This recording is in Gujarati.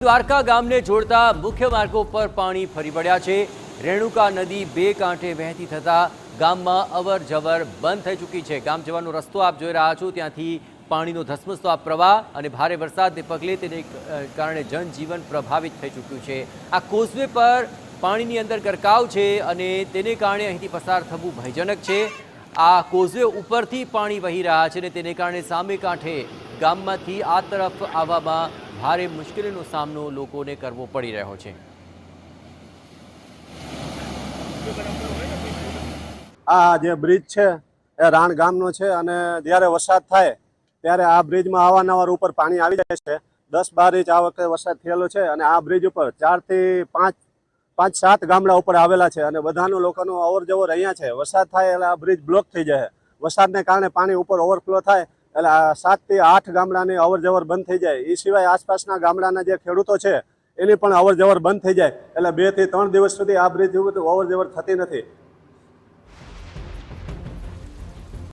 દ્વારકા ગામને જોડતા મુખ્ય માર્ગો પર પાણી ફરી વળ્યા છે। રેણુકા નદી બે કાંઠે વહેતી થતા ગામમાં અવર જવર બંધ થઈ ચૂકી છે। ગામ જવાનો રસ્તો આપ જોઈ રહ્યા છો, ત્યાંથી પાણીનો ધસમસતો આ પ્રવાહ અને ભારે વરસાદને પગલે તેને કારણે જનજીવન પ્રભાવિત થઈ ચૂક્યું છે। આ કોઝવે પર પાણીની અંદર ગરકાવ છે અને તેને કારણે અહીંથી પસાર થવું ભયજનક છે। આ કોઝવે ઉપરથી પાણી વહી રહ્યા છે અને તેને કારણે સામે કાંઠે ગામમાંથી આ તરફ આવવામાં ભારે મુશ્કેલીનો સામનો લોકોને કરવો પડી રહ્યો છે। આ જે બ્રિજ છે એ રાણ ગામનો છે અને જ્યારે વરસાદ થાય ત્યારે આ બ્રિજમાં અવારનવાર ઉપર પાણી આવી જાય છે। 10-12 ઇંચ આ વખતે વરસાદ થયેલો છે અને આ બ્રિજ ઉપર 4 થી 5-7 ગામડા ઉપર આવેલા છે અને બધાનું લોકોનું અવર જવર અહીંયા છે। વરસાદ થાય એટલે આ બ્રિજ બ્લોક થઈ જાય। વરસાદને કારણે પાણી ઉપર ઓવરફ્લો થાય એટલે 7 થી 8 ગામડાની અવર જવર બંધ થઈ જાય। એ સિવાય આસપાસના ગામડાના જે ખેડૂતો છે એની પણ અવર જવર બંધ થઈ જાય એટલે 2 થી 3 દિવસ સુધી આ બ્રિજ ઉપર અવર જવર થતી નથી।